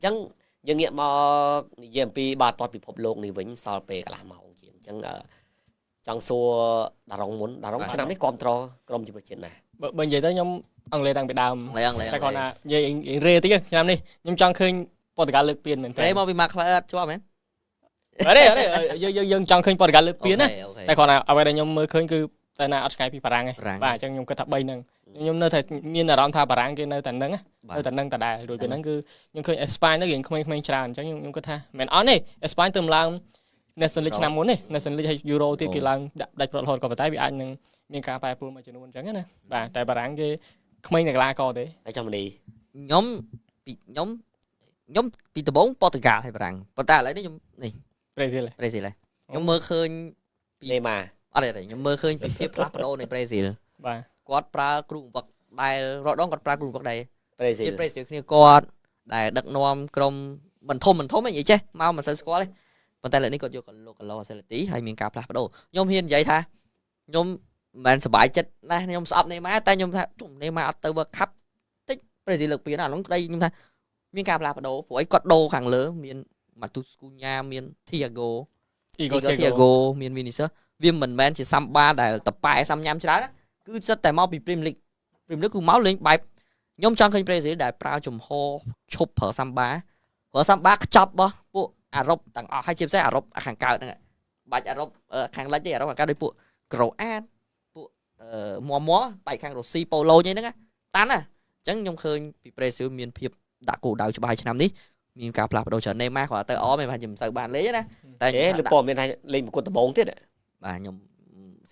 chẳng dân nghiệm mà dèm pi ba tọt bị phập lộn này vẫn sao về cả làm màu chuyện chẳng chẳng xua đà rong muốn đà rong cho năm đấy control cầm chụp chuyện này bây giờ tới nhóm ông lê đang bị đàm Lấyแต่ก่อนน่ะยังเรติกันนี่ខ្ញុំចង់ឃើញពតកាលលើកពៀនមែនតើ Đấy mà bị mặc phải cho mình អរេយើងចង់ឃើញពតកាលលើកពៀនណាតែគាត់ណាអ្វីដែលខ្ញុំមើលឃើញគឺតែណាអត់ឆ្ងាយពីបារាំងទេបាទអញ្ចឹងខ្ញុំគិតថា3ហ្នឹងខ្ញុំនៅតែមានអារម្មណ៍ថាបារាំងគេនៅតែហ្នឹងនៅតែហ្នឹងតដែររួចពីហ្នឹងគឺខ្ញុំឃើញអេស្ប៉ាញទៅរៀងក្មេងៗច្រើនអញ្ចឹងខ្ញុំគិតថាមិនអត់ទេអេស្ប៉ាញទៅឡើង National League ឆ្នាំមុនទេ National League ហើយ Euro ទៀតគេឡើងដាច់ប្រត់រហូតក៏ប៉ុន្តែវាអាចនឹងមានការប្រែប្រួលមួយចំនួនអញ្ចឹងណាបាទតែបារាំងគេក្មេងតែកីឡាករទេ ở trong này nhóm bị từ 4 Portugal hay Brazil Portugal lấy đấy nhóm này Brazil Brazil này nhóm mơ khơi đây mà ở đây nhóm mơ khơi bị phép Lapado này Brazil បាទ គាត់ប្រើគ្រូបង្វឹកដែលរដងគាត់ប្រើគ្រូបង្វឹកដែរ Brazil Brazil គ្នាគាត់ដែលដឹកនាំក្រុមមិនធំហ្នឹងនិយាយចេះមកមិនសូវស្គាល់ទេប៉ុន្តែលើនេះគាត់យកលោកឡូសេលទីហើយមានការផ្លាស់ប្ដូរខ្ញុំហ៊ាននិយាយថាខ្ញុំមិនសប្បាយចិត្តណាស់ខ្ញុំស្អប់នេម៉ាតែខ្ញុំថានេម៉ាអត់ទៅ World Cup តិច Brazil លើកពីណាហ្នឹងក្តីខ្ញុំថាមានការផ្លាស់ប្ដូរព្រោះអីគាត់ដូរខាងលើមាន Matheus Cunha មាន Thiago មាន Vinicius វាមិនមែនជាសាំបាដែលតប៉ែសាំញ៉ាំច្រើនគឺសិតតែមកពី Premier League គឺមកលេងបែបខ្ញុំចង់ឃើញ Brazil ដែលប្រើជំហរឈប់ប្រើសាំបាខ្ចប់របស់ពួកអារ៉ុបទាំងអស់ហើយជាពិសេសអារ៉ុបខាងកើតហ្នឹងបាច់អារ៉ុបខាងលិចទេអារ៉ុបខាងកើតដូចពួកក្រូអាតពួកមួបែកខាងរុស្ស៊ីប៉ូឡូញហ្នឹងតាន់ណាអញ្ចឹងខ្ញុំឃើញពី Brazil មានភាពដាក់គោលដៅច្បាស់ឆ្នាំនេះមានការផ្លាស់ប្ដូរច្រើននេម៉ាគាត់ទៅអមែនថាខ្ញុំមិនសូវបានលេងណាតែលើពណ៌មានថាលេងប្រកួតដំបូងទៀតបាទខ្ញុំ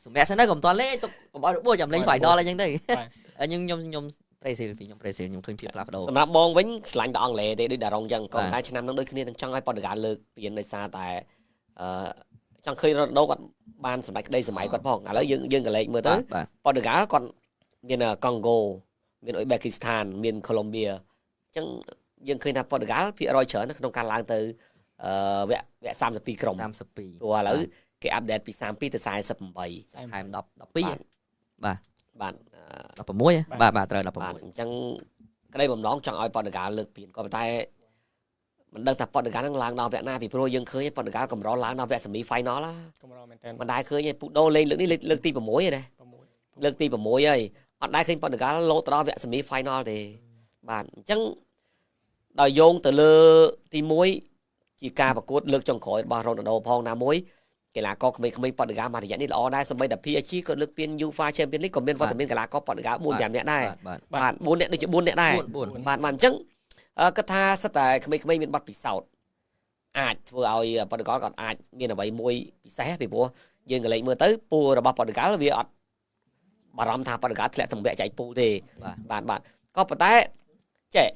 សម្រាប់សិនទៅកុំតលេងទុកកុំឲ្យរបួសចាំលេង final អញ្ចឹងទៅខ្ញុំ Brazil ខ្ញុំឃើញភាពផ្លាស់ប្ដូរសម្រាប់បងវិញឆ្លាញ់ដល់អង់គ្លេសទេដូចដារ៉ុងអញ្ចឹងក៏តែឆ្នាំហ្នឹងដូចគ្នានឹងចង់ឲ្យប៉ូទុយហ្គាល់លើកពីដោយសារតែចង់ឃើញរ៉ូណាល់ដូគាត់បានសម្រេចក្តីសម័យគាត់ផងឥឡូវយើងក៏លេខមើលទៅប៉ូទុយហ្គាល់គាត់មានកុងហ្គោមានអ៊ុយបេគីស្ថានមានកូឡុំបៀអញ្ចឹងយើងឃើញថាប៉ូទុយហ្គាល់ភាគរយច្រើនក្នុងការឡើងទៅវគ្គ32ក្រុម32ព្រោះឥឡូវគេអាប់ដេតពី32ទៅ48ខែ12បាទបាទ16បាទត្រូវ16អញ្ចឹងក្តីបំណងចង់ឲ្យប៉ូទុយហ្គាល់លើកពីក៏ប៉ុន្តែមិនដឹងថាប៉ូទុយហ្គាល់នឹងឡើងដល់វគ្គណាពីព្រោះយើងឃើញប៉ូទុយហ្គាល់កម្រឡើងដល់វគ្គ semi final កម្រមែនតើមិនដែលឃើញឯពូដូលេងលើកនេះលើកទី6ឯណាលើកទី6ហើយអត់ដែលឃើញប៉ូទុយហ្គាល់លោតទៅដល់វគ្គ semi final ទេបាទអញ្ចឹងដល់យោងទៅលើទី1ជាការប្រកួតលើកចុងក្រោយរបស់រ៉ូណាល់ដូផងណាមួយកីឡាករក្មេងៗប៉ូទុយហ្គាល់មួយរយៈនេះល្អដែរសម្បីតែ PSG ក៏លើកពាន UEFA Champions League ក៏មានវត្តមានកីឡាករប៉ូទុយហ្គាល់ 4-5 នាក់ដែរបាទ4នាក់ដូចជា4នាក់ដែរបាទអញ្ចឹងគាត់ថាសិតតែក្មេងៗមានបទពិសោធន៍អាចធ្វើឲ្យប៉ូទុយហ្គាល់គាត់អាចមានអ្វីមួយពិសេសពីព្រោះយើងក៏លេខមើលទៅពូរបស់ប៉ូទុយហ្គាល់វាអត់បារម្ភថាប៉ូទុយហ្គាល់ធ្លាក់ទម្លាក់ចែកពូទេបាទក៏ប៉ុន្តែចេះ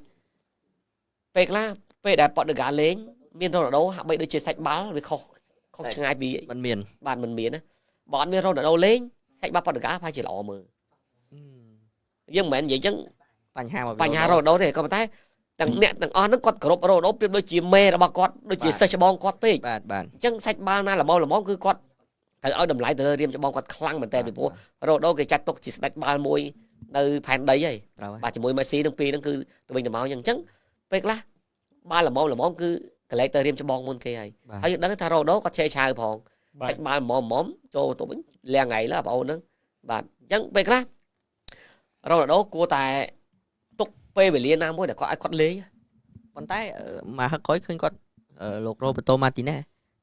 ពេលខ្លះពេលដែលប៉ូទុយហ្គាល់លេងមានរ៉ូណាល់ដូហាក់បីដូចជាសាច់បាល់វាខុសឆ្ងាយពីមិនមានបាទមិនមានណាបើអត់មានរ៉ូណាល់ដូលេងសាច់បាល់ប៉ូទុយហ្គាល់ប្រហែលជាល្អមើលយើងមិនមែននិយាយចឹងបញ្ហារ៉ូណាល់ដូទេក៏ប៉ុន្តែទាំងអ្នកទាំងអស់ហ្នឹងគាត់គ្រប់រ៉ូណាល់ដូប្រៀបដូចជាមេរបស់គាត់ដូចជាសិស្សច្បងគាត់ពេកបាទអញ្ចឹងសាច់បាល់ណាល្មមគឺគាត់ត្រូវឲ្យតម្លៃទៅរៀមច្បងគាត់ខ្លាំងមែនតើពីព្រោះរ៉ូណាល់ដូគេចាត់ទុកជាស្ដេចបាល់មួយនៅផែនដីហើយបាទជាមួយមេស៊ីនឹងពីរហ្នឹងគឺទៅវិញទៅមកអញ្ចឹងពេលខ្លះបាល់ល្មមគឺកលែកទៅរៀមច្បងមុនគេហើយហើយយើងដឹងថារ៉ូណាល់ដូគាត់ឆេឆាវផងសាច់បាល់ល្មមចូលទៅវិញលាងថ្ងៃឡើបងអូនហ្នឹងបាទអញ្ចឹងពេលខ្លះរ៉ូណាល់ដូគួរតែទុកពេលវេលាណាមួយដែលគាត់ឲ្យគាត់លេងប៉ុន្តែមកហឹកក្រោយឃើញគាត់លោករ៉ូបេតូម៉ាទីណេស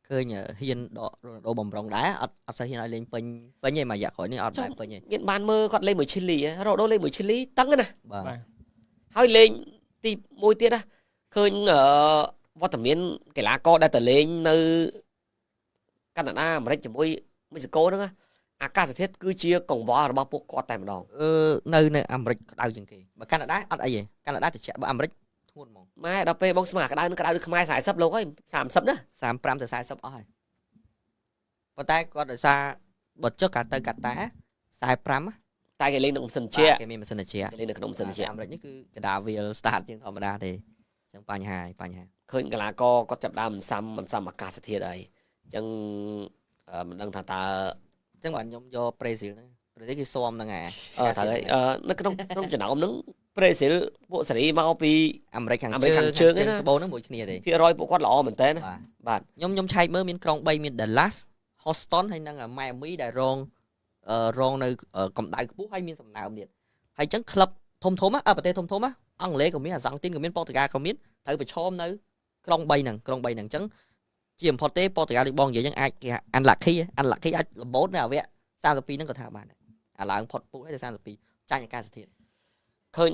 ឃើញហ៊ានដករ៉ូណាល់ដូបំរុងដែរអត់សូវហ៊ានឲ្យលេងពេញទេមួយរយៈក្រោយនេះអត់ដែរពេញទេមានបានមើលគាត់លេងមួយឈីលីរ៉ូណាល់ដូលេងមួយឈីលីតឹងណាបាទហើយលេងទី1ទៀតណាឃើញវត្តមានកីឡាករដែលទៅលេងនៅកាណាដាអាមេរិកជាមួយមិចស៊ីកូហ្នឹងអាកាសធាតុគឺជាកង្វល់របស់ពួកគាត់តែម្ដងនៅអាមេរិកក្តៅជាងគេបើកាណាដាអត់អីទេកាណាដាត្រជាក់បើអាមេរិកធ្ងន់ហ្មងម៉ែដល់ពេលបងស្មាក្តៅនឹងក្តៅដូចខ្មែរ40លោកហើយ30ណា35ទៅ40អស់ហើយប៉ុន្តែគាត់ដោយសារបើចុះកាទៅកាតា45តែគេលេងនៅក្នុងម៉ាស៊ីនត្រជាក់គេមានម៉ាស៊ីនត្រជាក់គេលេងនៅក្នុងម៉ាស៊ីនត្រជាក់អាមេរិកនេះគឺកដាវាល start ជាងធម្មតាទេអញ្ចឹងបញ្ហាឃើញកីឡាករគាត់ចាប់ដើមមិនសមអាកាសធាតុអីអញ្ចឹងមិនដឹងថាតើអញ្ចឹងបាទខ្ញុំយកប្រេស៊ីលហ្នឹងប្រេស៊ីលគេស៊ាំហ្នឹងត្រូវហើយនៅក្នុងចំណោមហ្នឹង Brazil ពួកសេរីមកពី អាមេរិកខាង អាមេរិកខាងជើង ត្ ណា បូងហ្នឹងមួយគ្នាទេ ភាគរយពួកគាត់ល្អមែនតើណា បាទ បាទ ខ្ញុំឆែកមើលមានក្រុង3មាន Dallas Houston ហើយនិង Miami ដែលរងនៅកម្ដៅខ្ពស់ហើយមានសំណើមទៀតហើយអញ្ចឹងក្លឹបធំៗប្រទេសធំៗអង់គ្លេសក៏មានអាសង់ទីនក៏មានប៉ូទុយហ្គាល់ក៏មានត្រូវប្រឈមនៅក្រុង3ហ្នឹងអញ្ចឹងជាបំផុតទេប៉ូទុយហ្គាល់ដូចបងនិយាយអញ្ចឹងអាចគេ unlucky អាចលំបូតនៅអាវគ្គ32ហ្នឹងក៏ថាបានដែរអាឡើងផុតពូជហើយទៅ32ចាញ់អាកាសធាតុ ឃើញ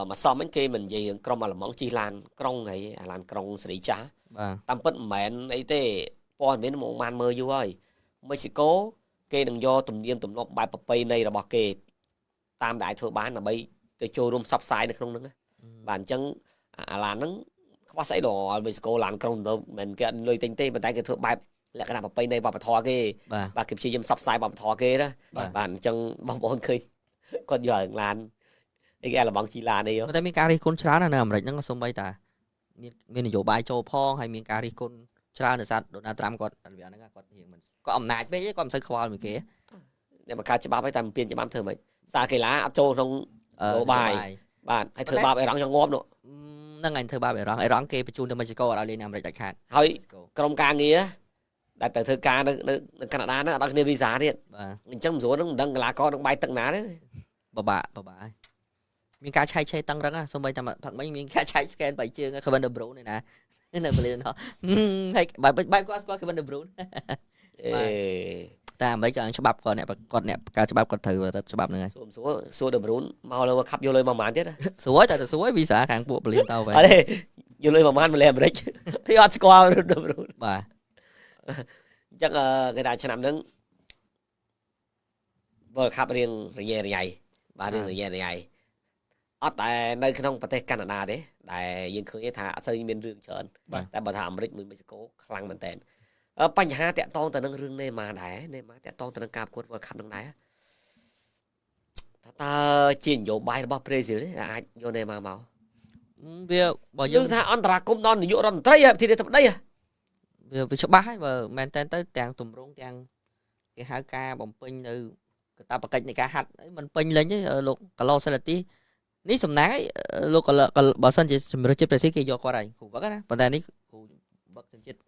មកសំហ្នឹងគេមិននិយាយរឿងក្រុមអាល្លឺម៉ង់ជិះឡានក្រុងហីអាឡានក្រុងសេរីចាស់ បាទ តាមពិតមិនមែនអីទេព័ត៌មានមកបានមើលយូរហើយមេស៊ីកូគេនឹងយកទំនៀមទម្លាប់បែបប្រពៃណីរបស់គេតាមដែលធ្វើបានដើម្បីទៅចូលរួមផ្សព្វផ្សាយនៅក្នុងហ្នឹងបាទអញ្ចឹងអាឡានហ្នឹងខ្វះស្អីដល់មេស៊ីកូឡានក្រុងទៅមិនគេអត់លុយទិញទេប៉ុន្តែគេធ្វើបែបលក្ខណៈប្រពៃណីវប្បធម៌គេ បាទគេព្យាយាមផ្សព្វផ្សាយវប្បធម៌គេណាបាទអញ្ចឹងបងប្អូនឃើញគាត់យកឡើងឡានអីគេអាល្លឺម៉ង់ជិះឡានអី តែមានការរិះគន់ច្រើននៅអាមេរិកហ្នឹងសូម្បីតាមាននយោបាយចូលផងហើយមានការរិះគន់ច្រើនដោយសារដូណាល់ត្រាំគាត់វាហ្នឹងគាត់រៀងមិនគាត់អំណាចពេកគាត់មិនសូវខ្វល់មួយគេ អ្នកបង្កើតច្បាប់ឲ្យតែមិនពៀនច្បាប់ធ្វើម៉េចសារកីឡាអត់ចូលក្នុងនយោបាយបាទហើយធ្វើបាបអេរ៉ង់យ៉ាងងាប់នោះ ហ្នឹងឯងធ្វើបាបអេរ៉ង់គេបញ្ជូនទៅមេស៊ីកូអត់ឲ្យលេងនៅអាមេរិកដាច់ខាត ហើយក្រុមការងារដែលទៅធ្វើការនៅកាណាដាហ្នឹងអត់ដល់គ្នាវីសាទៀត បាទ អញ្ចឹងមិនស្រួលហ្នឹងមិនដឹងកីឡាករនឹងបាយទឹកណាទេ បបាក់ហើយមានការឆែកឆេរតឹងរឹងសូម្បីតែផឹកមិញមានការឆែក scan បៃជើង Kevin De Bruyne នេះណានៅបលីនហើយបែបគាត់ស្គាល់ Kevin De Bruyne តែអាមេរិកចង់ច្បាប់គាត់អ្នកការច្បាប់គាត់ត្រូវរឹតច្បាប់ហ្នឹងហើយ សួរ De Bruyne មកលើខាប់យកលុយមកប៉ុន្មានទៀត ស្រួយតែស្រួយវីសាខាងពួកបលីនទៅវិញ អត់ទេយកលុយប្រហែលមកលេអាមេរិកគេអត់ស្គាល់ De Bruyne បាទ អញ្ចឹងគេថាឆ្នាំហ្នឹង World Cup រៀងរញ៉េរញ៉ៃបាទរៀងរញ៉េរញ៉ៃអត់តែនៅក្នុងប្រទេសកាណាដាទេដែលយើងឃើញថាអត់សូវមានរឿងច្រើនតែបើថាអាមេរិកមួយមេស៊ីកូខ្លាំងមែនតើបញ្ហាតាក់ទងទៅនឹងរឿងនេម៉ាដែរនេម៉ាតាក់ទងទៅនឹងការប្រកួត World Cup ហ្នឹងដែរតើជានយោបាយរបស់ Brazil ទេអាចយកនេម៉ាមក វាបើយើ យើង ងថាអន្តរាគមន៍ដល់នាយករដ្ឋមន្ត្រីប្រធានាធិបតី វាច្បាស់ហើយបើមែនតើទៅទាំងទម្រង់ទាំងគេហៅការបំពេញនៅកាតព្វកិច្ចនៃការហាត់មិនពេញលេញទេលោកកាឡូសេឡាទីនេះសំណាងឲ្យលោកបើសិនជាជំរឿនជាតិប្រេស៊ីគេយកគាត់ហើយគ្រូវឹកណាប៉ុន្តែនេះគ្រូវឹកជាតិ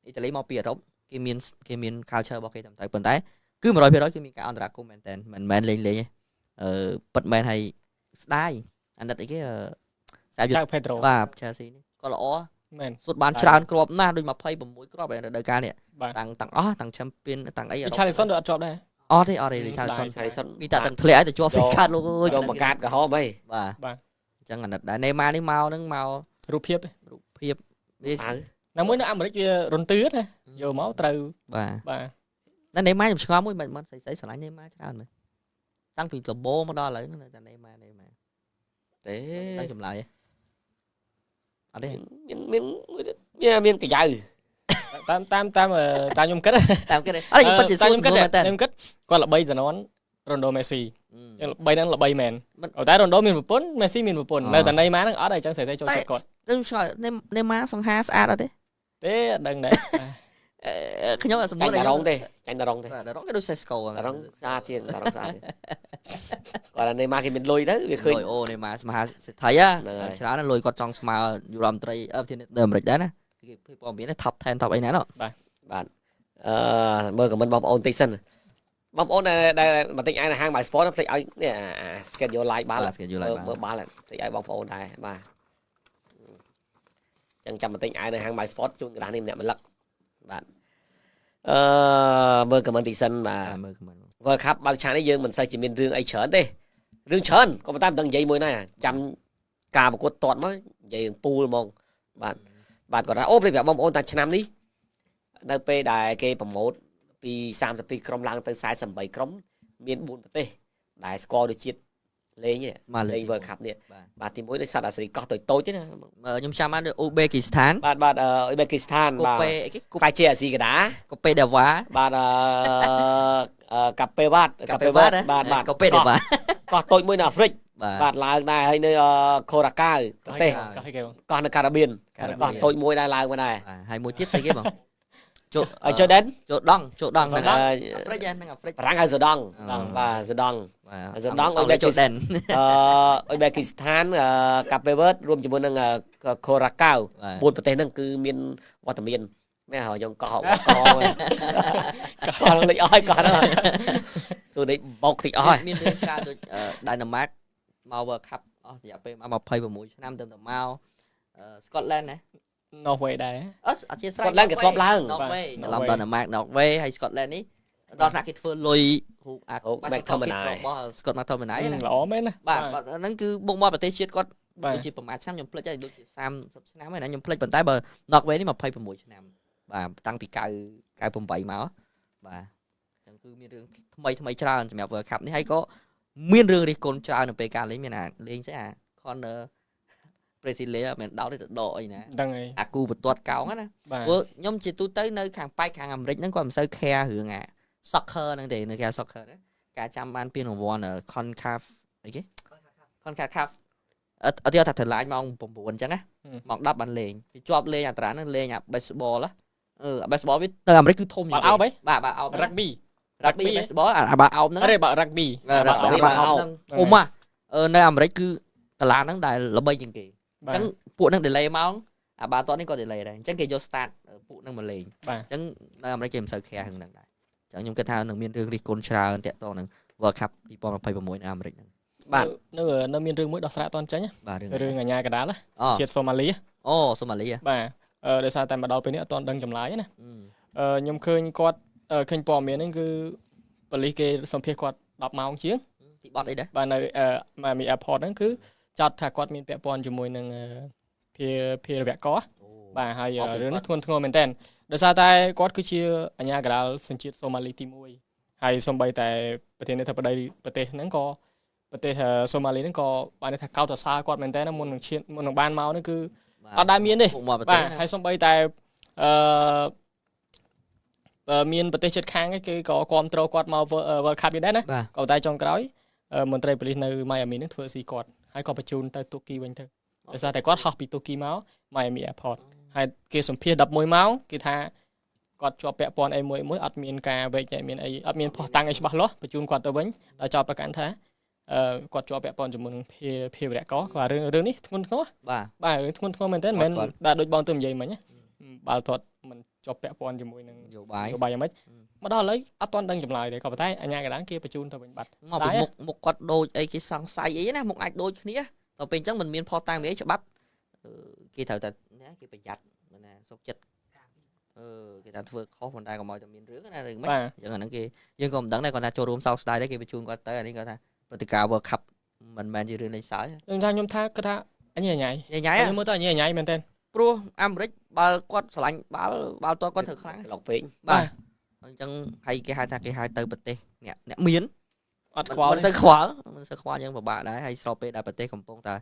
អ៊ីតាលីមកពីអឺរ៉ុបគេមាន culture របស់គេតាមទៅប៉ុន្តែគឺ 100% គឺមានការអន្តរាគមន៍មែនតើមិនមែនលេងទេពិតមែនហើយស្ដាយអាណិតអីគេសាប់ ចៅ Pedro បាទ Chelsea នេះក៏ល្អ មែន សុទ្ធបានច្រើនគ្រាប់ណាស់ដូច26គ្រាប់នៅដល់កាលនេះ បាទ ទាំងអស់ទាំង champion ទាំងអី Richarlison ដូចអត់ជាប់ដែរ អត់ទេ Richarlison ហើយសុន មានតែទាំងធ្លាក់ឲ្យទៅជាប់សេកាត់លោកអើយ យកមកកាត់ក្រហមអី បាទអញ្ចឹងអាណិតដែរ Neymar នេះមកហ្នឹងមក រូបភាព រូបភាពនេះ ណាមួយនៅអាមេរិកវារន្ទឿណាយកមកត្រូវ បាទ បាទ តែ Neymar ខ្ញុំឆ្ងល់មួយមិនស្អីស្រឡាញ់ Neymar ច្រើនមែនតាំងពីដំបូងមកដល់ឥឡូវនៅតែ Neymar ទេ តែចម្លើយអត់ទេ មានកញ្ចៅ តាមខ្ញុំគិត តាមគេអត់ខ្ញុំពិតជាសួរ ខ្ញុំគិត មែនតើ ខ្ញុំគិតគាត់ល្បីជំនាន់ Ronaldo Messi ចឹងល្បីហ្នឹងល្បីមែនតែ Ronaldo មានប្រពន្ធ Messi មានប្រពន្ធនៅតែ Neymar ហ្នឹងអត់ហើយចឹងស្រីតែចូលចិត្តគាត់ ខ្ញុំឆ្ងល់ Neymar សង្ហាស្អាតអត់ទេ ទេអត់ដឹងដែរ ខ្ញុំអត់សម្គាល់ ចាញ់តារងទេចាញ់តារងទេ តារងគេដូច Sesko តារងស្អាតជាងតារងស្អាតទេគាត់ថានេម៉ាគេមានលុយទៅវាឃើញ អូ Neymar ស្មហាសេដ្ឋីច្រើនលុយគាត់ចង់ស្មើយុរ៉ាមត្រីប្រធានាធិបតីអាមេរិកដែរណាគេព័ត៌មាន top 10 top អីណានោះ បាទមើលខមមិនបងប្អូនតិចសិនបងប្អូនដែលបន្តិចឯនៅហាងបាយ sport ផ្លេចឲ្យនេះ schedule live បាល់មើលបាល់ផ្លេចឲ្យបងប្អូនដែរបាទចឹងចាំបន្តិចឯនៅហាងបាយ sport ជូនកណ្ដាស់នេះម្នាក់ម្លឹកបាទមើលខមមិនតិចសិនបាទ មើលខមមិន World Cup បើកឆាននេះយើងមិនសូវជាមានរឿងអីច្រើនទេរឿងច្រើនក៏ប៉ុន្តែមិនដឹងនិយាយមួយណាចាំការប្រកួតតតមកនិយាយរឿងពូលហ្មងបាទគាត់ថាអូប្រិយបងប្អូនតាឆ្នាំនេះនៅពេលដែលគេប្រម៉ូទពី32ក្រុមឡើងទៅ48ក្រុមមាន 4 ប្រទេសដែលស្គាល់ដូចជាតិលេងលេង World Cup នេះបាទទី1ដូចសត្វអាសេរីកោះតូចៗទេណាខ្ញុំចាំបានដូច Uzbekistan បាទUzbekistan បាទកាជាអាស៊ីកដា Cope d'Ivoire បាទកាពេវ៉ាត់បាទ Cope d'Ivoire កោះតូចមួយនៅអាហ្វ្រិកបាទឡើងដែរហើយនៅកូរ៉ាកាវប្រទេសកោះនៅការ៉ាបៀនកោះតូចមួយដែរឡើងមកដែរ ហើយមួយទៀតស្អីគេបង chơi đến ចូលដងហ្នឹងអាហ្វ្រិកហ្នឹងអាហ្វ្រិក បារាំងហៅសូដង់បាទសូដង់អ៊ុយបេគីស្ថានអ៊ុយបេគីស្ថានកាពេវើតរួមជាមួយនឹងកូរ៉ាកាវ4ប្រទេសហ្នឹងគឺមានវត្តមានមែនហើយយើងកោះលេខអស់កោះហ្នឹងសួរនេះបោកតិចអស់ មានរឿងច្រើនដូច Dynamite មក World Cup អស់រយៈពេល26ឆ្នាំទៅមក Scotland ណា Norway ដែរ អធិស្ឋាន Scotland ក៏ធ្លាប់ឡើង Norway ច្រឡំ Dynamite Norway ហើយ Scotland នេះដល់ថ្នាក់គេធ្វើលុយហូបអា McTominay របស់ Scott McTominay ណា ល្អមែនណា បាទហ្នឹងគឺមុខមាត់ប្រទេសជាតិគាត់ដូចជាប្រហែលឆ្នាំខ្ញុំភ្លេចហើយដូចជា30ឆ្នាំហើយណាខ្ញុំភ្លេចប៉ុន្តែបើ Norway នេះ26ឆ្នាំបាទតាំងពី98មកបាទអញ្ចឹងគឺមានរឿងថ្មីច្រើនសម្រាប់ World Cup នេះហើយក៏មានរឿងរិះគន់ច្រើននៅពេលការលេងមានលេងស្អីConor Brazil មិនដោតទេទៅដកអីណា ដឹងហើយ អាគូបន្ទាត់កោងណាព្រោះខ្ញុំជាទូទៅនៅខាងប៉ែកខាងអាមេរិកហ្នឹងគាត់មិនសូវ care រឿងអា soccer ហ្នឹងទេនៅគេ soccer ណាការចាំបានពានរង្វាន់ CONCACAF អីគេ CONCACAF អត់ទេថាថ្លៃម៉ោង9អញ្ចឹងណាម៉ោង10បានលេងវាជាប់លេងអាត្រាហ្នឹងលេងអា baseball អា baseball វាទៅអាមេរិកគឺធំ បាល់អោបហី បាទអោប rugby baseball អាបាល់អោបហ្នឹង អីបាល់ rugby បាល់អោបហ្នឹងធំនៅអាមេរិកគឺតឡាហ្នឹងដែលល្បីជាងគេអញ្ចឹងពួកហ្នឹង delay ម៉ោងអាបាល់ទាត់នេះក៏ delay ដែរអញ្ចឹងគេយក start ពួកហ្នឹងមកលេងអញ្ចឹងនៅអាមេរិកគេមិនសូវ care ហ្នឹងដែរអញ្ចឹងខ្ញុំគិតថានឹងមានរឿងរិះគន់ច្រើនតាក់ទងនឹង World Cup 2026នៅអាមេរិកហ្នឹងបាទនៅមានរឿងមួយដោះស្រាយអត់ទាន់ចេញ បាទ រឿងអាញាកដាលជាតិសូម៉ាលី សូម៉ាលី បាទដោយសារតែមកដល់ពេលនេះអត់ទាន់ដឹងចម្លើយណាខ្ញុំឃើញគាត់ឃើញព័ត៌មានហ្នឹងគឺប៉ូលីសគេសម្ភាសគាត់10ម៉ោងជាងទីបត់អីដែរបាទនៅ Miami Airport ហ្នឹងគឺចាត់ថាគាត់មានពាក់ព័ន្ធជាមួយនឹងភារវកបាទហើយរឿងនេះធ្ងន់ធ្ងរមែនតើដោយសារតែគាត់គឺជាអាញាកដាលសញ្ជាតិសូម៉ាលីទី1ហើយសូម្បីតែប្រធានាធិបតីប្រទេសហ្នឹងក៏ប្រទេសសូម៉ាលីហ្នឹងក៏បានថាកោតសរសើរគាត់មែនតើមុននឹងបានមកហ្នឹងគឺអត់ដែលមានទេបាទហើយសូម្បីតែមានប្រទេសជិតខាងគេក៏គ្រប់គ្រងគាត់មក World Cup ដែរណាក៏តែចុងក្រោយមន្ត្រីប៉ូលីសនៅ Miami ហ្នឹងធ្វើស៊ីគាត់ហើយក៏បញ្ជូនទៅទូគីវិញទៅដោយសារតែគាត់ហោះពីទូគីមក Miami Airport ហើយគេសម្ភាស11ម៉ោងគេថាគាត់ជាប់ពាក់ព័ន្ធអីមួយអត់មានការវែកញែកមានអីអត់មានផុសតាំងអីច្បាស់លាស់បញ្ជូនគាត់ទៅវិញដល់ចោទប្រកាន់ថាគាត់ជាប់ពាក់ព័ន្ធជាមួយនឹងភាវរកគាត់រឿងនេះធ្ងន់ធ្ងរបាទរឿងធ្ងន់ធ្ងរមែនតើមិនមែនបាទដូចបងទៅនិយាយមិញបើគាត់មិនជាប់ពាក់ព័ន្ធជាមួយនឹងយោបាយយ៉ាងម៉េចមកដល់ឥឡូវអត់ទាន់ដឹងចម្លើយទេក៏ប៉ុន្តែអាញាកដាលគេបញ្ជូនទៅវិញបាត់មកពីមុខគាត់ដូចអីគេសង្ស័យអីណាមុខអាចដូចគ្នាដល់ពេលអញ្ចឹងមិនមានផុសតាំងមានច្បាប់គេត្រូវតែគេប្រយ័ត្នណាសុខចិត្តគេថាធ្វើខុសប៉ុន្តែក៏មកតែមានរឿងណារឿងមិនអញ្ចឹងអាហ្នឹងគេយើងក៏មិនដឹងដែរគាត់ថាចូលរួមសោកស្ដាយដែរគេបញ្ជូនគាត់ទៅអានេះគាត់ថាព្រឹត្តិការណ៍ World Cup មិនមែនជារឿងលេងសើចខ្ញុំថាគាត់ថាអញញ៉ៃខ្ញុំមើលទៅអញញ៉ៃមែនតើព្រោះអាមេរិកបើគាត់ឆ្លាញ់បាល់ទាត់គាត់ធ្វើខ្លាំងឡុកពេកបាទអញ្ចឹងហើយគេហៅថាគេហៅទៅប្រទេសអ្នកមានអត់ខ្វល់មិនសូវខ្វល់យើងពិបាកដែរហើយស្របពេលដែលប្រទេសកំពុងតែ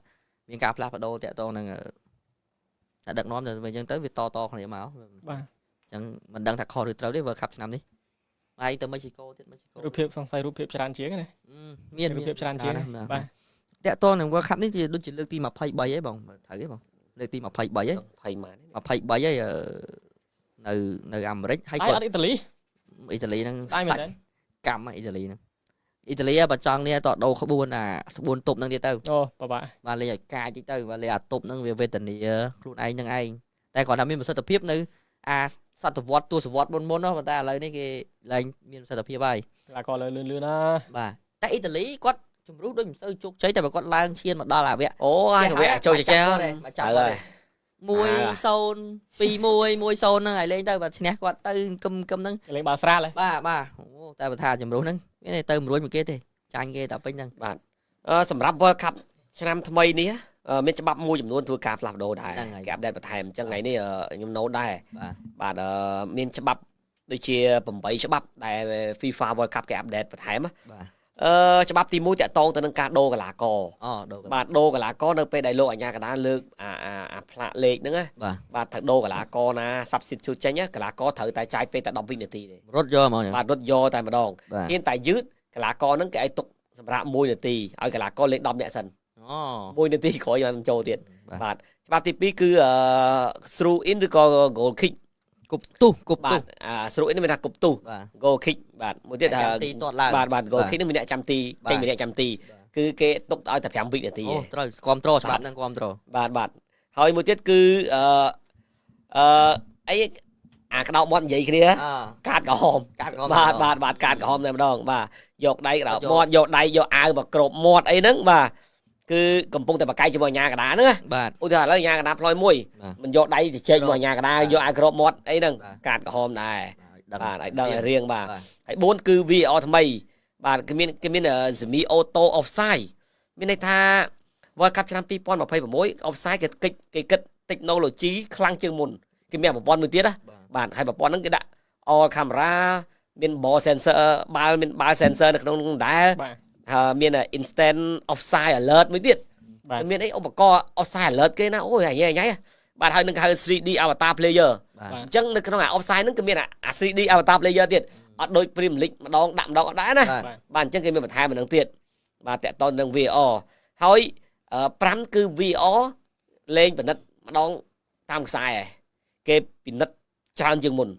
មានការផ្លាស់ប្ដូរតាក់ទងនឹងដឹកនាំទៅវិញអញ្ចឹងទៅវាតគ្នាមកបាទអញ្ចឹងមិនដឹងថាខុសឬត្រូវទេ World Cup ឆ្នាំនេះហើយទៅ Mexico ទៀត Mexico រូបភាពសង្ស័យរូបភាពច្រើនជាងណាមានរូបភាពច្រើនជាងបាទតាក់ទងនឹង World Cup នេះជាដូចជាលើកទី23ហីបងត្រូវទេបងលើកទី23ហី20ម៉ាន23ហីនៅអាមេរិកហើយគាត់អត់អ៊ីតាលីហ្នឹងស្ដាយមែនទេកម្មអ៊ីតាលីហ្នឹងអ៊ីតាលីបើចង់នេះតដោក្បួនក្បួនទប់ហ្នឹងទៀតទៅពិបាកបាទលេងឲ្យកាចតិចទៅបាទលេងអាទប់ហ្នឹងវាវេទនាខ្លួនឯងហ្នឹងឯងតែគាត់ថាមានប្រសិទ្ធភាពនៅអាសតវត្សទសវត្សមុនប៉ុន្តែឥឡូវនេះគេឡើងមានប្រសិទ្ធភាពហើយគាត់លឿនណាបាទតែអ៊ីតាលីគាត់ជំរុះដូចមិនសូវជោគជ័យតែបើគាត់ឡើងឈានមកដល់អាវគ្គវគ្គចូលចែកមកចាប់គាត់1-0 2-1 1-0ហ្នឹងឲ្យលេងទៅបាទឈ្នះគាត់ទៅគឹមហ្នឹងលេងបាល់ស្រាលបាទតែបើថាជំរុះហ្នឹងមានទៅមិនរួចមួយគេទេចាញ់គេតែពេញហ្នឹងបាទសម្រាប់ World Cup ឆ្នាំថ្មីនេះមានច្បាប់មួយចំនួនធ្វើការផ្លាស់ប្ដូរដែរគេអាប់ដេតបន្ថែមអញ្ចឹងថ្ងៃនេះខ្ញុំណូតដែរបាទមានច្បាប់ដូចជា8ច្បាប់ដែល FIFA World Cup គេអាប់ដេតបន្ថែមបាទច្បាប់ទី1តាក់ទងទៅនឹងការដូរកីឡាករបាទដូរកីឡាករនៅពេលដែលលោកអាជ្ញាកណ្ដាលលើកអាផ្លាកលេខហ្នឹងណាបាទត្រូវដូរកីឡាករណា substitute ចេញកីឡាករត្រូវតែចាយពេលតែ10វិនាទីទេរត់យកហ្មងបាទរត់យកតែម្ដងមានតែយឺតកីឡាករហ្នឹងគេឲ្យទុកសម្រាប់1នាទីឲ្យកីឡាករលេង10នាក់សិន1នាទីក្រោយយកចូលទៀតបាទច្បាប់ទី2គឺ through in ឬក៏ goal kick គប់ទុះគប់ បា ទុះ ទស្រួយនេះមានថាគប់ទូ បាទ goal kick បាទមួយទៀតថា ទីទាត់ឡើង បាទ goal បាទ kick នេះមានអ្នកចាំទី បាទ ចេញមានអ្នកចាំទីគឺគេទុកឲ្យតែ5វិនាទី អូ ឯង ត្រូវគ្រប់ត្រូលច្បាប់ហ្នឹងគ្រប់ត្រូល បាទហើយមួយទៀតគឺអីអាក្តោបមាត់និយាយគ្នា កាតក្រហម កាត់ក្រហម បាទកាតក្រហមតែម្ដងបាទយកដៃក្តោបមាត់យកដៃយកអាវមកគ្របមាត់អីហ្នឹងបាទគឺកំពុងតែបកកាយជាមួយអាញាកដាហ្នឹងណា បាទ ឧទាហរណ៍ឥឡូវអាញាកដាផ្លយមួយ បាទ មិនយកដៃទៅជែកមកអាញាកដាយកអាវគ្របមាត់អីហ្នឹង បាទ កាតក្រហមដែរ ដឹង បាទឲ្យដឹងឲ្យរៀងបាទ បាទ ហើយ4គឺ VAR ថ្មីបាទគេមាន semi auto offside មានន័យថា World Cup ឆ្នាំ2026 offside គេគិត technology ខ្លាំងជាងមុនគេមានប្រព័ន្ធមួយទៀតណាបាទហើយប្រព័ន្ធហ្នឹងគេដាក់ all camera មាន ball sensor បាល់មានបាល់ sensor នៅក្នុងនោះដែរ បាទ មាន instant offside alert មួយទៀត បាទ មានអីឧបករណ៍ offside alert គេណាអូយញ៉ៃបាទហើយនឹងហៅ 3D avatar player បាទ អញ្ចឹងនៅក្នុង offside ហ្នឹងគឺមានអា 3D avatar player ទៀតអត់ដូច Premier League ម្ដងដាក់ម្ដងអត់ដែរណា បាទ បាទអញ្ចឹងគេមានបន្ថែមម្ដងទៀតបាទតកតនឹង VAR ហើយ5គឺ VAR លេងពិនិត្យម្ដងតាមខ្សែឯងគេពិនិត្យច្រើនជាងមុន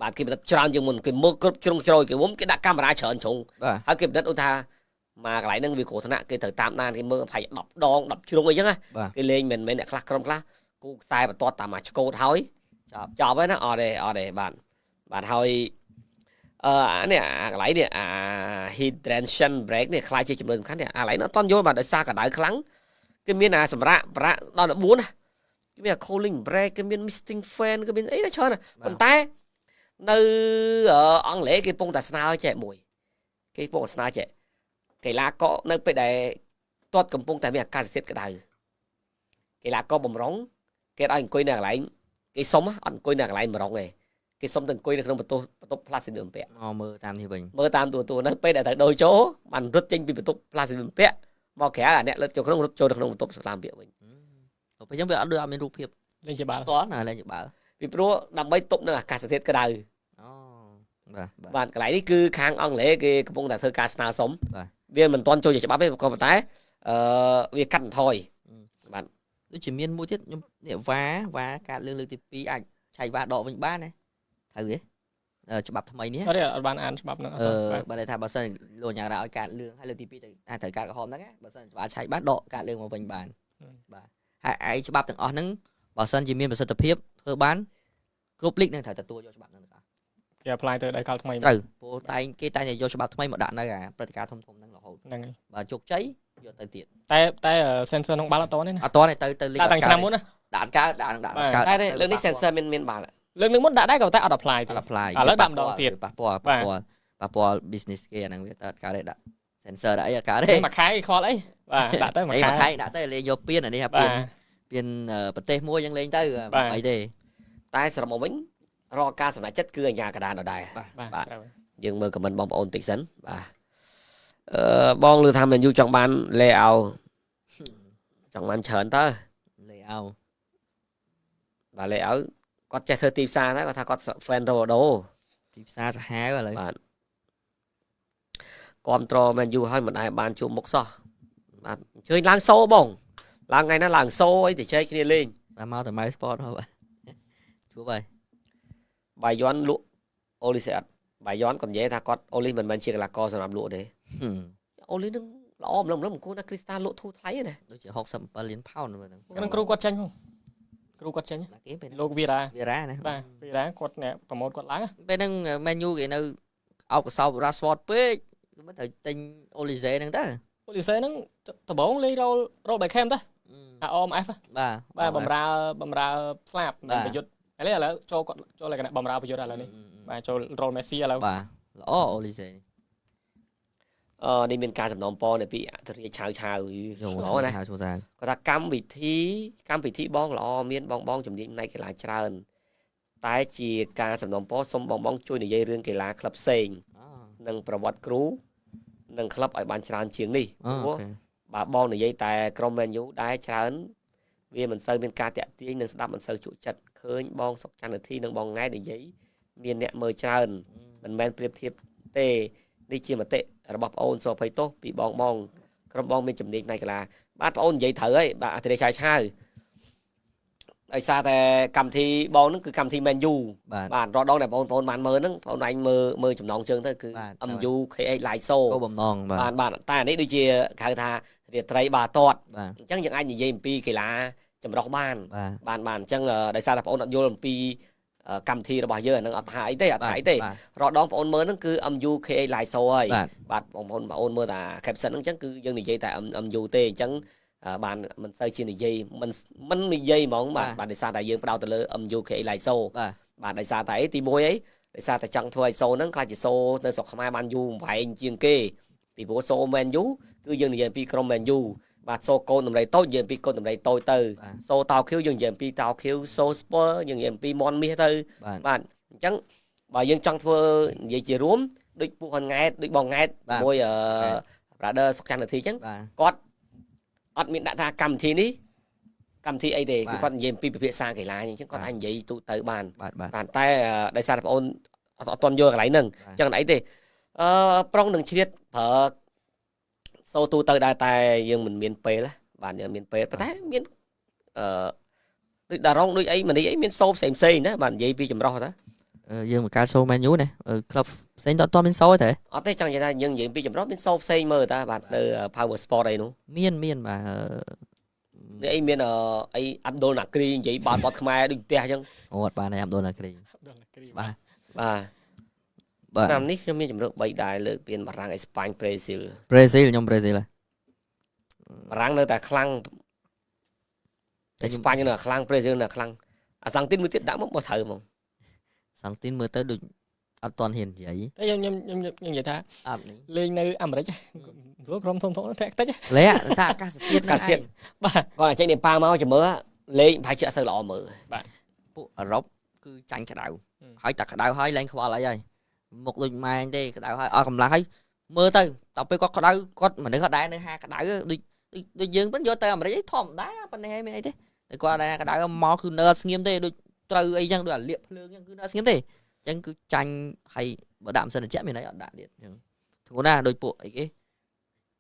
បាទគេពិនិត្យច្រើនជាងមុនគេមើលគ្រប់ជ្រុងជ្រោយគេមុនគេដាក់កាមេរ៉ាច្រើនជ្រុង បាទ ហើយគេពិនិត្យឧទាហរណ៍មកកន្លែងហ្នឹងវាគ្រោះថ្នាក់គេត្រូវតាមដានគេមើលប្រហែល10ដង10ជ្រុងអីចឹងណា បាទ គេលេងមិនមែនអ្នកខ្លះក្រុមខ្លះគូខ្សែបន្ទាត់តាមមកឆ្កូតហើយ ចប់ហើយណាអត់ទេបាទហើយនេះអាកន្លែងនេះអា hydration break នេះខ្លាចជាចំណុចសំខាន់នេះអាកន្លែងនោះអត់តន់យល់បាទដោយសារកម្ដៅខ្លាំងគេមានអាសម្រាប់ប្រាក់ដល់14ណាគេមាន cooling break គេមាន misting fan គេមានអីច្រើនណាប៉ុន្តែនៅអង់គ្លេសគេពងតែស្នើចែកមួយគេពងតែស្នើចែកកីឡាករនៅពេលដែលទាត់កំពុងតែមានអាកាសធាតុក្តៅកីឡាករបំរុងគេឲ្យអង្គុយនៅកន្លែងគេសុំអត់អង្គុយនៅកន្លែងបំរុងទេគេសុំទៅអង្គុយនៅក្នុងបន្ទប់ផ្លាស្ទិកបំពាក់ មកមើលតាមនេះវិញ មើលតាមទូនៅពេលដែលត្រូវដូរចូលបានរត់ចេញពីបន្ទប់ផ្លាស្ទិកបំពាក់មកក្រៅអាអ្នកលើចូលក្នុងរត់ចូលទៅក្នុងបន្ទប់ស្លាមពាក់វិញ ទៅពេលចឹងវាអត់ដូចអត់មានរូបភាព លេងជាបាល់ តោះណាលេងបាល់ ពីព្រោះដើម្បីទប់នៅអាកាសធាតុក្តៅ អូបាទ បាទកន្លែងនេះគឺខាងអង់គ្លេសគេកំពុងតែធ្វើការស្នើសុំ បាទ វាមិនទាន់ចូលជាច្បាប់ទេក៏ប៉ុន្តែវាកាត់បន្ថយបាទ ដូចជាមានមួយទៀតខ្ញុំនេះវ៉ាកាត់លើកទី2អាចឆែកវ៉ាដកវិញបានទេត្រូវទេច្បាប់ថ្មីនេះ អត់ទេអត់បានអានច្បាប់ហ្នឹងអត់ទៅបាទ បើថាបើសិនលោកញ៉ាំឲ្យកាត់លឿងហើយលើកទី2ទៅត្រូវកាត់ក្រហមហ្នឹងបើសិនច្បាប់ឆែកបានដកកាត់លឿងមកវិញបានបាទហើយឯច្បាប់ទាំងអស់ហ្នឹងបើសិនជាមានប្រសិទ្ធភាពធ្វើបានគ្រប់លីកនឹងត្រូវទទួលយកច្បាប់ហ្នឹងទាំងអស់ គេ apply ទៅដៃកាល់ថ្មី ត្រូវព្រោះគេតែងតែយកច្បាប់ថ្មីមកដាក់នៅអាព្រឹត្តិការណ៍ធំហ្នឹងរហូត ហ្នឹងហើយ បើជោគជ័យយកទៅទៀត តែ sensor ក្នុងបាល់អត់តទេណា អត់តនេះទៅលីក តែតាំងឆ្នាំមុនណា ដាក់កើតដាក់កើត តែលើកនេះ sensor មានបាល់ លើកនឹងមុនដាក់ដែរក៏តែអត់ apply ទេ អត់ apply ឥឡូវដាក់ម្ដងទៀត ប៉ះពាល់ business គេអាហ្នឹងវាអត់កើតទេដាក់ sensor ដាក់អីអត់កើតទេ មួយខែខ្វល់អីបាទដាក់ទៅមួយ អី ខែ មួយខែដាក់ទៅលេងយកពៀនអានេះ បាទ ពៀនប្រទេសមួយយើងលេងទៅអីទេ តែសរុបមកវិញរកការសម្រេចចិត្តគឺអាញាកដានដដែល បាទ យើងមើលខមមិនបងប្អូនតិចសិនបាទបងលឺថាមែនយូចង់បាន layout ចង់បានច្រើនតើ layout បាទ layout គាត់ចេះធ្វើទីផ្សារណាគាត់ថាគាត់ fan Ronaldo ទីផ្សារសាហាវឥឡូវ បាទគ្រប់ត្រមែនយូហើយមិនដែលបានជួបមុខសោះបាទអញ្ជើញឡើងសូបងឡើងថ្ងៃណាឡើងសូអីទៅចែកគ្នាលេង តាមមកទៅ My Sport មកបាទជួបហើយ បាយ័នលក់អូលីសេអត់បាយ័នគាត់និយាយថាគាត់អូលីមិនមែនជាកីឡាករសម្រាប់លក់ទេអូលីនឹងល្អម្លឹមគួរណាគ្រីស្តាលក់ធូរថ្លៃណា ដូចជា67លានផោនមើលហ្នឹង ហ្នឹងគ្រូគាត់ចេញហ៎គ្រូគាត់ចេញ គេពេល លោកវីរ៉ា វារ៉ាណា បាទវីរ៉ាគាត់អ្នកប្រម៉ូទគាត់ឡើង ពេលហ្នឹង Man U គេនៅអោបកសោប Rashford ពេកមិនត្រូវទិញ Olise ហ្នឹងទៅ ប៉ូលីសហ្នឹងដំបងលេងរ៉ូបែខេមទៅអា OMF បាទ បំរើស្លាប់មិនប្រយុទ្ធឥឡូវចូលគាត់ចូលលក្ខណៈបំរើប្រយុទ្ធឥឡូវនេះបាទចូលរ៉ូមេស៊ីឥឡូវ បាទល្អ Olise នេះមានការចំណោមពរនៅពីអធិរាជឆាវយណាហៅឈ្មោះសា គាត់ថាកម្មវិធីបងល្អមានបងជំនាញផ្នែកកីឡាច្រើនតែជាការសំណូមពរសូមបងជួយនិយាយរឿងកីឡាក្លឹបផ្សេងនិងប្រវត្តិគ្រូនិងក្លឹបឲ្យបានច្រើនជាងនេះព្រោះបើបងនិយាយតែក្រុម Man U ដែរច្រើនវាមិនសូវមានការតាក់ទាញនិងស្ដាប់មិនសូវជក់ចិត្តឃើញបងសុកច័ន្ទនាធីនិងបងង៉ែនិយាយមានអ្នកមើលច្រើនមិនមែនប្រៀបធៀបទេនេះជាមតិរបស់បងអូនសូមអភ័យទោសពីបងក្រុមបងមានជំនាញផ្នែកកីឡាបាទបងអូននិយាយត្រូវហើយបាទអធិរាជឆាវ ដោយសារតែកម្មវិធីបងហ្នឹងគឺកម្មវិធី Man U បាទ បាទរដងដែលបងប្អូនបានមើលហ្នឹងបងឯងមើលចំណងជើងទៅគឺ MU KH Live Show គោលបំណងបាទ បាទតែនេះដូចជាហៅថារាត្រីបាទាត់ បាទ អញ្ចឹងយើងអាចនិយាយអំពីកីឡាចម្រុះបាន បាទ អញ្ចឹងដោយសារតែបងប្អូនអត់យល់អំពីកម្មវិធីរបស់យើងអាហ្នឹងអត់ថាអីទេអត់ថាអីទេរដងបងប្អូនមើលហ្នឹងគឺ MU KH Live Show ហើយបាទបងប្អូនមើលតែ caption ហ្នឹងអញ្ចឹងគឺយើងនិយាយតែ MU ទេអញ្ចឹងបានមិនសូវជានិយាយមិននិយាយហ្មងបាទដោយសារតែយើងផ្ដោតទៅលើ MU KH Live Show បាទដោយសារតែអីទី1អីដោយសារតែចង់ធ្វើឲ្យ show ហ្នឹងខ្លាចជា show នៅស្រុកខ្មែរបានយូរវែងជាងគេពីព្រោះ show Man U គឺយើងនិយាយពីក្រុម Man U បាទ show កូនតម្រៃតូចនិយាយពីកូនតម្រៃតូចទៅ show តោខៀវយើងនិយាយពីតោខៀវ show Spur យើងនិយាយពីមន់មាសទៅបាទអញ្ចឹងបើយើងចង់ធ្វើនិយាយជារួមដូចពួកហ៊ុនង៉ែតដូចបងង៉ែតជាមួយ brother សុកច័ន្ទនាធីអញ្ចឹងគាត់អត់មានដាក់ថាកម្មវិធីនេះកម្មវិធីអីទេគឺគាត់និយាយពីពិភាក្សាកីឡាអញ្ចឹងគាត់អាចនិយាយទូទៅបានបាទតែដោយសារតែបងអូនអត់ទាន់យល់កន្លែងហ្នឹងអញ្ចឹងអីទេប្រុងនឹងជ្រៀតប្រើសូទូទៅដែរតែយើងមិនមានពេលបាទយើងមានពេលប៉ុន្តែមានដូចដារងដូចអីមនីអីមានសូផ្សេងណាបាទនិយាយពីចម្រោះទៅយើងមកការសូ Man U នេះក្លឹបផ្សេងតើមានសូទេអត់ទេចង់និយាយថាយើងនិយាយពីចម្រោះមានសូផ្សេងមើលតាបាទនៅ Power Sport អីនោះមានបាទនេះអីមានអីអាប់ឌុលណាគ្រីនិយាយបាត់ខ្មែរដូចផ្ទះអញ្ចឹងអូអត់បានទេអាប់ឌុលណាគ្រីបាទតាមនេះខ្ញុំមានជំរឿ3ដែរលើកពីបារាំងអេស្ប៉ាញប្រេស៊ីលខ្ញុំប្រេស៊ីលបារាំងនៅតែខ្លាំងអេស្ប៉ាញនៅខ្លាំងប្រេស៊ីលនៅខ្លាំងអាសង់ទីនមួយទៀតដាក់មកមកត្រូវហ្មងសង់ទីនមើលទៅដូចអត់ទាន់ហ៊ាននិយាយតែខ្ញុំនិយាយថាអត់លេងនៅអាមេរិកព្រោះក្រុមធំៗនោះធ្លាក់តិចលេសារអាកាសធាតុបាទគាត់ចេញនេប៉ាល់មកចាំមើលលេងប្រហែលជាអត់សូវល្អមើលបាទពួកអឺរ៉ុបគឺចាញ់ក្តៅហើយតែក្តៅហើយឡើងខ្វល់អីហើយមុខដូចម៉ែងទេក្តៅហើយអស់កម្លាំងហើយមើលទៅដល់ពេលគាត់ក្តៅគាត់មនុស្សគាត់ដែរនៅហាក្តៅដូចយើងវិញយកទៅអាមេរិកអីធម្មតាប៉ុណ្ណេះមានអីទេតែគាត់ដែរក្តៅមកគឺនៅស្ងៀមទេដូចត្រូវអីចឹងដូចអាលៀកភ្លើងចឹងគឺនៅស្ងៀមទេអញ្ចឹងគឺចាញ់ហើយបើដាក់មិនសិនតិចមានអីអត់ដាក់ទៀតអញ្ចឹងធ្ងន់ណាដូចពួកអីគេ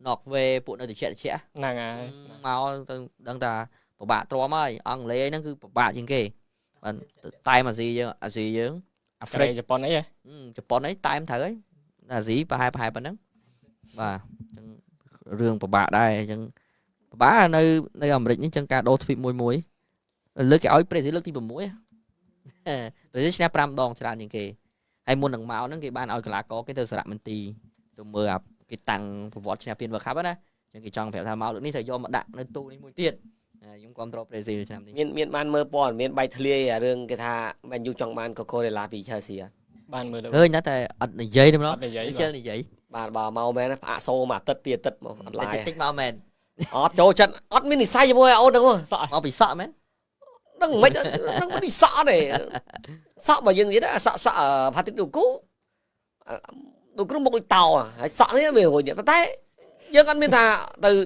ណកវេពួកនៅតិចហ្នឹងហើយមកទៅដឹងថាពិបាកទ្រាំហើយអង់គ្លេសហ្នឹងគឺពិបាកជាងគេបាទតែអាស៊ីយើងអាហ្វ្រិកជប៉ុនអីជប៉ុនអីតែត្រូវហើយអាស៊ីប្រហែលប៉ុណ្ណឹងបាទអញ្ចឹងរឿងពិបាកដែរអញ្ចឹងពិបាកនៅអាមេរិកនេះអញ្ចឹងការដូរទ្វីបមួយលើកគេឲ្យប្រេស៊ីលលើកទី6ប្រេស៊ីលឈ្នះ5ដងច្រើនជាងគេហើយមុននឹងមកហ្នឹងគេបានឲ្យកីឡាករគេទៅសារៈមន្ទីរទៅមើលគេតាំងប្រវត្តិឈ្នះពាន World Cup ណាអញ្ចឹងគេចង់ប្រាប់ថាមកលើកនេះត្រូវយកមកដាក់នៅទូនេះមួយទៀតខ្ញុំគ្រប់គ្រងប្រេស៊ីលឆ្នាំនេះមានបានមើលព័ត៌មានបែកធ្លាយរឿងគេថា Man U ចង់បានកកូរ៉េឡាពី Chelsea បានមើលឃើញណាតែអត់និយាយទេម្ដងនិយាយបាទបើមកមែនផ្អាកសូមួយអាទិត្យពីរអាទិត្យមកអត់ឡាយតិចមកមែនអត់ចូលចិត្តអត់មាននិស័យជាមួយអូនហ្នឹងមកពីសក់មែនដឹងមិនដឹងមិនសក់ទេសក់បើយើងនិយាយថាសក់ផាទិកដូគូមកដូចតោហើយសក់នេះវារួចប៉ុន្តែយើងអត់មានថា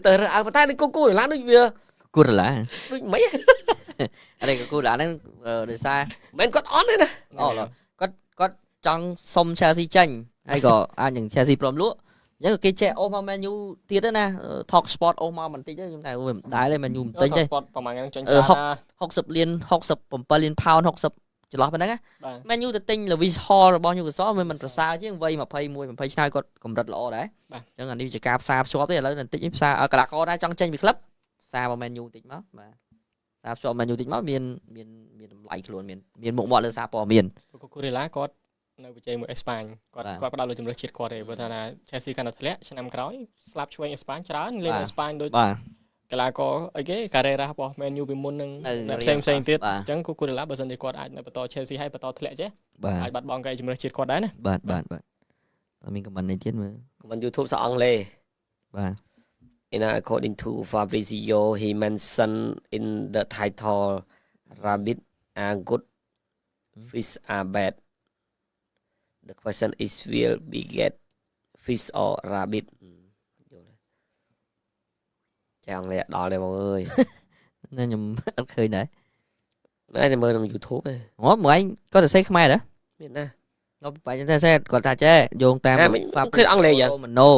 ទៅរើអើប៉ុន្តែដូចគូឡាដូចវាគូឡាដូចមិនអីគូឡាហ្នឹងដោយសារមិនគាត់អន់ទេណាអូគាត់ចង់សុំ Chelsea ចាញ់ហើយក៏អាចនឹង Chelsea ព្រមលក់អញ្ចឹងគេចេះអូសមក Man U ទៀតណា Talk Sport អូសមកបន្តិចទៅខ្ញុំថាវាមិនដែរទេ Man U បន្តិចទេ Sport ប្រហែលហ្នឹងចាញ់ច្រើន60លាន67លានផោន60ចន្លោះប៉ុណ្ណឹងណា Man U ទៅទិញ Lewis Hall របស់ Newcastle វាមិនប្រសើរជាងវ័យ21 20ឆ្នាំគាត់កម្រិតល្អដែរអញ្ចឹងអានេះជាការផ្សារភ្ជាប់ទេឥឡូវបន្តិចផ្សារកីឡាករណាចង់ចេញពីក្លឹបផ្សារមក Man U តិចមកបាទផ្សារភ្ជាប់ Man U តិចមកមានតម្លៃខ្លួនមានមុខមាត់លើសារព័ត៌មានកូរ៉េឡាគាត់នៅបច្ចេកមួយអេស្ប៉ាញគាត់ផ្ដោតលើជំរឿជាតិគាត់ទេព្រោះថាណា Chelsea កាន់តែធ្លាក់ឆ្នាំក្រោយស្លាប់ឆ្វេងអេស្ប៉ាញច្រើនលេងអេស្ប៉ាញដូចកីឡាករអីគេ Carrera របស់ Man U ពីមុននឹងផ្សេងទៀតអញ្ចឹងកូរ៉េឡាបើសិនជាគាត់អាចនៅបន្ត Chelsea ហើយបន្តធ្លាក់ចេះអាចបាត់បង់កែជំរឿជាតិគាត់ដែរណាបាទមានខមមិននេះទៀតមើលខមមិន YouTube សអង់គ្លេសបាទ according to Fabrizio he mentioned in the title rabbit are good fish are bad the question is will we get fish or rabbit ចង់លេដល់ទេបងអើយខ្ញុំអត់ឃើញដែរតែមើលក្នុង YouTube ទេអូមើលឯងគាត់ទៅសេខ្មែរដែរមានណាដល់បែរតែសេគាត់ថាចេះយោងតាមឃើញអង់គ្លេសម៉ូណូ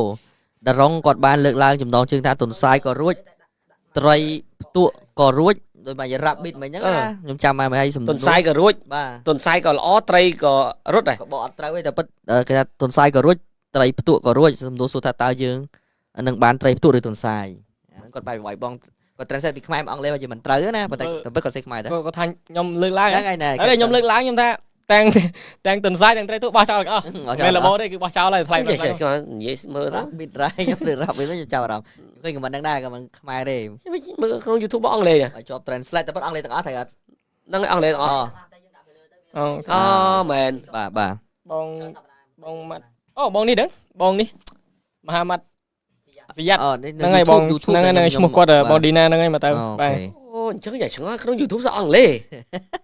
ដារ៉ុងគាត់បានលើកឡើងចំណងជើងថាទុនសាយក៏រួច ត្រីផ្ទក់ក៏រួចដោយមករ៉ាប់ប៊ីតមិញហ្នឹងណាខ្ញុំចាំមកឲ្យសំណួរ ទុនសាយក៏រួច បាទ ទុនសាយក៏ល្អត្រីក៏រត់ដែរ ក៏បកអត់ត្រូវទេតែពិតគេថាទុនសាយក៏រួចត្រីផ្ទក់ក៏រួចសំណួរសួរថាតើយើងនឹងបានត្រីផ្ទក់ឬទុនសាយហ្នឹងគាត់បែបវាយបងគាត់ translate ពីខ្មែរមកអង់គ្លេសមកជាមិនត្រូវណាប៉ុន្តែពិតគាត់សេះខ្មែរដែរ គាត់ថាខ្ញុំលើកឡើង ហ្នឹងហើយណែ ហើយខ្ញុំលើកឡើងខ្ញុំថាទាំងទុនសាយទាំងត្រីទូបោះចោលទាំងអស់មិនល្មមទេគឺបោះចោលហើយថ្លៃ ចេះចេះគាត់និយាយមើលទៅ ប៊ីតរ៉ៃខ្ញុំលើរ៉ាប់វិញខ្ញុំចាប់អារម្មណ៍ឃើញខមមិនដឹងដែរក៏មិនខ្មែរទេ មើលក្នុង YouTube អង់គ្លេស ឲ្យជាប់ translate តែប៉ុតអង់គ្លេសទាំងអស់ត្រូវអត់ ហ្នឹងអង់គ្លេសអត់ អូ មែន បាទបាទ បងម៉ាត់អូបងនេះដឹងបងនេះមហាម៉ាត់សយ៉ាត់ ហ្នឹង ហ្នឹងហើយបងហ្នឹងហើយឈ្មោះគាត់បងឌីណាហ្នឹងហើយមកទៅបាទ អូអញ្ចឹងយ៉ាឆ្ងល់ក្នុង YouTube សអង់គ្លេស